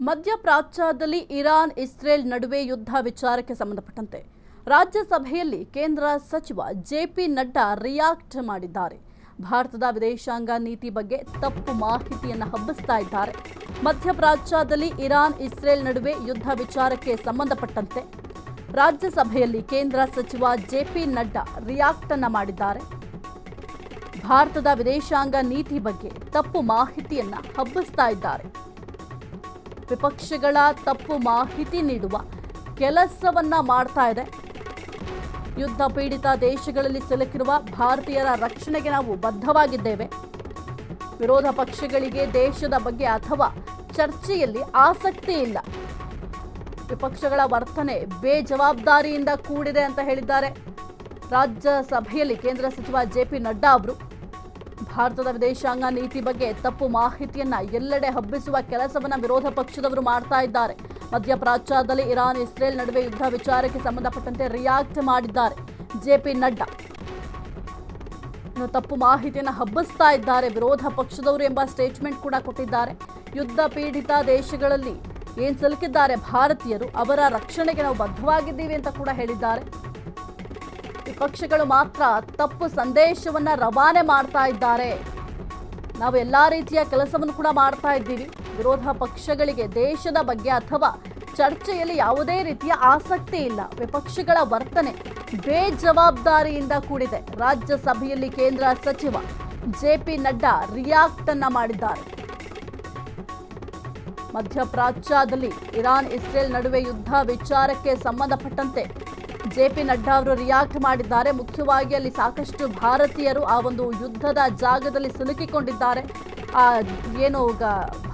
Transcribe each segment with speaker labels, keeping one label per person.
Speaker 1: ಮಧ್ಯಪ್ರಾಚ್ಯದಲ್ಲಿ Iran Israel ನಡುವೆ ಯುದ್ಧ ವಿಚಾರಕ್ಕೆ ಸಂಬಂಧಪಟ್ಟಂತೆ ರಾಜ್ಯಸಭೆಯಲ್ಲಿ ಕೇಂದ್ರ ಸಚಿವ ಜೆಪಿ ನಡ್ಡಾ ರಿಯಾಕ್ಟ್ ಮಾಡಿದ್ದಾರೆ. ಭಾರತದ ವಿದೇಶಾಂಗ ನೀತಿ ಬಗ್ಗೆ ತಪ್ಪು ಮಾಹಿತಿಯನ್ನು ಹಬ್ಬಿಸ್ತಾ ಇದ್ದಾರೆ. ಮಧ್ಯಪ್ರಾಚ್ಯದಲ್ಲಿ ಇರಾನ್ ಇಸ್ರೇಲ್ ನಡುವೆ ಯುದ್ಧ ವಿಚಾರಕ್ಕೆ ಸಂಬಂಧಪಟ್ಟಂತೆ ರಾಜ್ಯಸಭೆಯಲ್ಲಿ ಕೇಂದ್ರ ಸಚಿವ ಜೆಪಿ ನಡ್ಡಾ ರಿಯಾಕ್ಟ್ ಮಾಡಿದ್ದಾರೆ. ಭಾರತದ ವಿದೇಶಾಂಗ ನೀತಿ ಬಗ್ಗೆ ತಪ್ಪು ಮಾಹಿತಿಯನ್ನು ಹಬ್ಬಿಸ್ತಾ ಇದ್ದಾರೆ. ವಿಪಕ್ಷಗಳ ತಪ್ಪು ಮಾಹಿತಿ ನೀಡುವ ಕೆಲಸವನ್ನ ಮಾಡ್ತಾ ಇದೆ. ಯುದ್ಧ ಪೀಡಿತ ದೇಶಗಳಲ್ಲಿ ಸಿಲುಕಿರುವ ಭಾರತೀಯರ ರಕ್ಷಣೆಗೆ ನಾವು ಬದ್ಧವಾಗಿದ್ದೇವೆ. ವಿರೋಧ ಪಕ್ಷಗಳಿಗೆ ದೇಶದ ಬಗ್ಗೆ ಅಥವಾ ಚರ್ಚೆಯಲ್ಲಿ ಆಸಕ್ತಿ ಇಲ್ಲ. ವಿಪಕ್ಷಗಳ ವರ್ತನೆ ಬೇಜವಾಬ್ದಾರಿಯಿಂದ ಕೂಡಿದೆ ಅಂತ ಹೇಳಿದ್ದಾರೆ. ರಾಜ್ಯಸಭೆಯಲ್ಲಿ ಕೇಂದ್ರ ಸಚಿವ ಜೆಪಿ ನಡ್ಡಾ ಅವರು ಭಾರತದ ವಿದೇಶಾಂಗ ನೀತಿ ಬಗ್ಗೆ ತಪ್ಪು ಮಾಹಿತಿಯನ್ನ ಎಲ್ಲೆಡೆ ಹಬ್ಬಿಸುವ ಕೆಲಸವನ್ನ ವಿರೋಧ ಪಕ್ಷದವರು ಮಾಡ್ತಾ ಇದ್ದಾರೆ. ಮಧ್ಯಪ್ರಾಚ್ಯದಲ್ಲಿ ಇರಾನ್ ಇಸ್ರೇಲ್ ನಡುವೆ ಯುದ್ಧ ವಿಚಾರಕ್ಕೆ ಸಂಬಂಧಪಟ್ಟಂತೆ ರಿಯಾಕ್ಟ್ ಮಾಡಿದ್ದಾರೆ ಜೆಪಿ ನಡ್ಡಾ. ತಪ್ಪು ಮಾಹಿತಿಯನ್ನು ಹಬ್ಬಿಸ್ತಾ ಇದ್ದಾರೆ ವಿರೋಧ ಪಕ್ಷದವರು ಎಂಬ ಸ್ಟೇಟ್ಮೆಂಟ್ ಕೂಡ ಕೊಟ್ಟಿದ್ದಾರೆ. ಯುದ್ಧ ಪೀಡಿತ ದೇಶಗಳಲ್ಲಿ ಏನ್ ಸಿಲುಕಿದ್ದಾರೆ ಭಾರತೀಯರು, ಅವರ ರಕ್ಷಣೆಗೆ ನಾವು ಬದ್ಧವಾಗಿದ್ದೀವಿ ಅಂತ ಕೂಡ ಹೇಳಿದ್ದಾರೆ. ವಿಪಕ್ಷಗಳು ಮಾತ್ರ ತಪ್ಪು ಸಂದೇಶವನ್ನ ರವಾನೆ ಮಾಡ್ತಾ ಇದ್ದಾರೆ. ನಾವು ಎಲ್ಲಾ ರೀತಿಯ ಕೆಲಸವನ್ನು ಕೂಡ ಮಾಡ್ತಾ ಇದ್ದೀವಿ. ವಿರೋಧ ಪಕ್ಷಗಳಿಗೆ ದೇಶದ ಬಗ್ಗೆ ಅಥವಾ ಚರ್ಚೆಯಲ್ಲಿ ಯಾವುದೇ ರೀತಿಯ ಆಸಕ್ತಿ ಇಲ್ಲ. ವಿಪಕ್ಷಗಳ ವರ್ತನೆ ಬೇಜವಾಬ್ದಾರಿಯಿಂದ ಕೂಡಿದೆ. ರಾಜ್ಯಸಭೆಯಲ್ಲಿ ಕೇಂದ್ರ ಸಚಿವ ಜೆಪಿ ನಡ್ಡಾ ರಿಯಾಕ್ಟ್ ಮಾಡಿದ್ದಾರೆ. ಮಧ್ಯಪ್ರಾಚ್ಯದಲ್ಲಿ ಇರಾನ್ ಇಸ್ರೇಲ್ ನಡುವೆ ಯುದ್ಧ ವಿಚಾರಕ್ಕೆ ಸಂಬಂಧಪಟ್ಟಂತೆ ಜೆಪಿ ನಡ್ಡಾ ಅವರು ರಿಯಾಕ್ಟ್ ಮಾಡಿದ್ದಾರೆ. ಮುಖ್ಯವಾಗಿ ಅಲ್ಲಿ ಸಾಕಷ್ಟು ಭಾರತೀಯರು ಆ ಒಂದು ಯುದ್ಧದ ಜಾಗದಲ್ಲಿ ಸಿಲುಕಿಕೊಂಡಿದ್ದಾರೆ.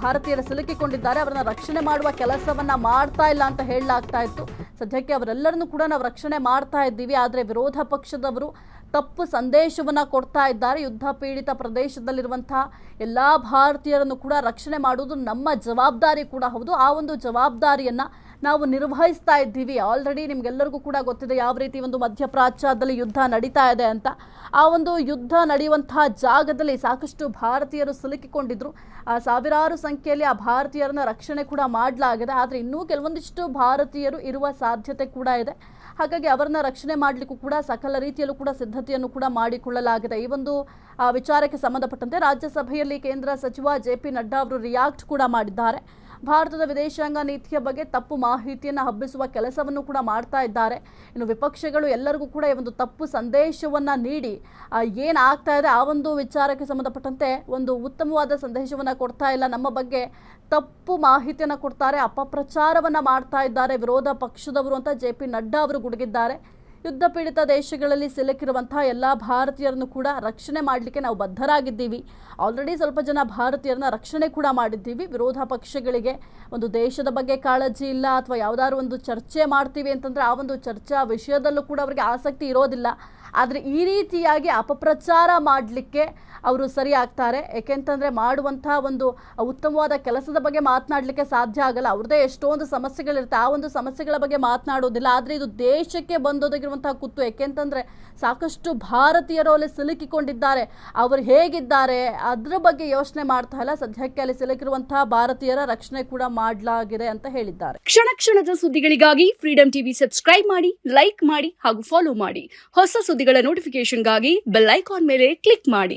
Speaker 1: ಭಾರತೀಯರು ಸಿಲುಕಿಕೊಂಡಿದ್ದಾರೆ, ಅವರನ್ನ ರಕ್ಷಣೆ ಮಾಡುವ ಕೆಲಸವನ್ನ ಮಾಡ್ತಾ ಇಲ್ಲ ಅಂತ ಹೇಳಲಾಗ್ತಾ ಇತ್ತು. ಸದ್ಯಕ್ಕೆ ಅವರೆಲ್ಲರನ್ನೂ ಕೂಡ ನಾವು ರಕ್ಷಣೆ ಮಾಡ್ತಾ ಇದ್ದೀವಿ, ಆದರೆ ವಿರೋಧ ಪಕ್ಷದವರು ತಪ್ಪು ಸಂದೇಶವನ್ನ ಕೊಡ್ತಾ ಇದ್ದಾರೆ. ಯುದ್ಧ ಪೀಡಿತ ಪ್ರದೇಶದಲ್ಲಿರುವಂತಹ ಎಲ್ಲಾ ಭಾರತೀಯರನ್ನು ಕೂಡ ರಕ್ಷಣೆ ಮಾಡುವುದು ನಮ್ಮ ಜವಾಬ್ದಾರಿ ಕೂಡ ಹೌದು. ಆ ಒಂದು ಜವಾಬ್ದಾರಿಯನ್ನ ನಾವು ನಿರ್ವಹಿಸ್ತಾ ಇದ್ದೀವಿ. ಆಲ್ರೆಡಿ ನಿಮ್ಗೆಲ್ಲರಿಗೂ ಕೂಡ ಗೊತ್ತಿದೆ ಯಾವ ರೀತಿ ಒಂದು ಮಧ್ಯಪ್ರಾಚ್ಯದಲ್ಲಿ ಯುದ್ಧ ನಡೀತಾ ಇದೆ ಅಂತ. ಆ ಒಂದು ಯುದ್ಧ ನಡೆಯುವಂತಹ ಜಾಗದಲ್ಲಿ ಸಾಕಷ್ಟು ಭಾರತೀಯರು ಸಿಲುಕಿಕೊಂಡಿದ್ರು. ಸಾವಿರಾರು ಸಂಖ್ಯೆಯಲ್ಲಿ ಆ ಭಾರತೀಯರನ್ನ ರಕ್ಷಣೆ ಕೂಡ ಮಾಡಲಾಗಿದೆ. ಆದರೆ ಇನ್ನೂ ಕೆಲವೊಂದಿಷ್ಟು ಭಾರತೀಯರು ಇರುವ ಸಾಧ್ಯತೆ ಕೂಡ ಇದೆ. ಹಾಗಾಗಿ ಅವರನ್ನ ರಕ್ಷಣೆ ಮಾಡಲಿಕ್ಕೂ ಕೂಡ ಸಕಲ ರೀತಿಯಲ್ಲೂ ಕೂಡ ಸಿದ್ಧತೆಯನ್ನು ಕೂಡ ಮಾಡಿಕೊಳ್ಳಲಾಗಿದೆ. ಈ ಒಂದು ವಿಚಾರಕ್ಕೆ ಸಂಬಂಧಪಟ್ಟಂತೆ ರಾಜ್ಯಸಭೆಯಲ್ಲಿ ಕೇಂದ್ರ ಸಚಿವ ಜೆಪಿ ನಡ್ಡಾ ಅವರು ರಿಯಾಕ್ಟ್ ಕೂಡ ಮಾಡಿದ್ದಾರೆ. ಭಾರತದ ವಿದೇಶಾಂಗ ನೀತಿಯ ಬಗ್ಗೆ ತಪ್ಪು ಮಾಹಿತಿಯನ್ನು ಹಬ್ಬಿಸುವ ಕೆಲಸವನ್ನು ಕೂಡ ಮಾಡ್ತಾ ಇದ್ದಾರೆ. ಇನ್ನು ವಿಪಕ್ಷಗಳು ಎಲ್ಲರಿಗೂ ಕೂಡ ಈ ಒಂದು ತಪ್ಪು ಸಂದೇಶವನ್ನ ನೀಡಿ ಏನಾಗ್ತಾ ಇದೆ ಆ ಒಂದು ವಿಚಾರಕ್ಕೆ ಸಂಬಂಧಪಟ್ಟಂತೆ ಒಂದು ಉತ್ತಮವಾದ ಸಂದೇಶವನ್ನ ಕೊಡ್ತಾ ಇಲ್ಲ. ನಮ್ಮ ಬಗ್ಗೆ ತಪ್ಪು ಮಾಹಿತಿಯನ್ನು ಕೊಡ್ತಾರೆ, ಅಪಪ್ರಚಾರವನ್ನ ಮಾಡ್ತಾ ಇದ್ದಾರೆ ವಿರೋಧ ಪಕ್ಷದವರು ಅಂತ ಜೆಪಿ ನಡ್ಡಾ ಅವರು ಗುಡುಗಿದ್ದಾರೆ. ಯುದ್ಧ ಪೀಡಿತ ದೇಶಗಳಲ್ಲಿ ಸಿಲುಕಿರುವಂತಹ ಎಲ್ಲ ಭಾರತೀಯರನ್ನು ಕೂಡ ರಕ್ಷಣೆ ಮಾಡಲಿಕ್ಕೆ ನಾವು ಬದ್ಧರಾಗಿದ್ದೀವಿ. ಆಲ್ರೆಡಿ ಸ್ವಲ್ಪ ಜನ ಭಾರತೀಯರನ್ನ ರಕ್ಷಣೆ ಕೂಡ ಮಾಡಿದ್ದೀವಿ. ವಿರೋಧ ಪಕ್ಷಗಳಿಗೆ ಒಂದು ದೇಶದ ಬಗ್ಗೆ ಕಾಳಜಿ ಇಲ್ಲ ಅಥವಾ ಯಾವುದಾದ್ರು ಒಂದು ಚರ್ಚೆ ಮಾಡ್ತೀವಿ ಅಂತಂದರೆ ಆ ಒಂದು ಚರ್ಚಾ ವಿಷಯದಲ್ಲೂ ಕೂಡ ಅವರಿಗೆ ಆಸಕ್ತಿ ಇರೋದಿಲ್ಲ. ಆದರೆ ಈ ರೀತಿಯಾಗಿ ಅಪಪ್ರಚಾರ ಮಾಡಲಿಕ್ಕೆ ಅವರು ಸರಿ ಆಗ್ತಾರೆ. ಏಕೆಂತಂದರೆ ಮಾಡುವಂತಹ ಒಂದು ಉತ್ತಮವಾದ ಕೆಲಸದ ಬಗ್ಗೆ ಮಾತನಾಡಲಿಕ್ಕೆ ಸಾಧ್ಯ ಆಗಲ್ಲ. ಅವ್ರದ್ದೇ ಎಷ್ಟೊಂದು ಸಮಸ್ಯೆಗಳಿರುತ್ತೆ, ಆ ಒಂದು ಸಮಸ್ಯೆಗಳ ಬಗ್ಗೆ ಮಾತನಾಡೋದಿಲ್ಲ. ಆದರೆ ಇದು ದೇಶಕ್ಕೆ ಬಂದೊದಗಿರುವಂತಹ ಕುತ್ತು. ಏಕೆಂತಂದರೆ ಸಾಕಷ್ಟು ಭಾರತೀಯರು ಅಲ್ಲಿ ಸಿಲುಕಿಕೊಂಡಿದ್ದಾರೆ. ಅವರು ಹೇಗಿದ್ದಾರೆ ಅದ್ರ ಬಗ್ಗೆ ಯೋಚನೆ ಮಾಡ್ತಾ ಇಲ್ಲ. ಸದ್ಯಕ್ಕೆ ಅಲ್ಲಿ ಸಿಲುಕಿರುವಂತಹ ಭಾರತೀಯರ ರಕ್ಷಣೆ ಕೂಡ ಮಾಡಲಾಗಿದೆ ಅಂತ ಹೇಳಿದ್ದಾರೆ.
Speaker 2: ಕ್ಷಣ ಕ್ಷಣದ ಸುದ್ದಿಗಳಿಗಾಗಿ ಫ್ರೀಡಂ ಟಿವಿ ಸಬ್ಸ್ಕ್ರೈಬ್ ಮಾಡಿ, ಲೈಕ್ ಮಾಡಿ ಹಾಗೂ ಫಾಲೋ ಮಾಡಿ. ಹೊಸ ಸುದ್ದಿಗಳ ನೋಟಿಫಿಕೇಶನ್ಗಾಗಿ ಬೆಲ್ ಐಕಾನ್ ಮೇಲೆ ಕ್ಲಿಕ್ ಮಾಡಿ.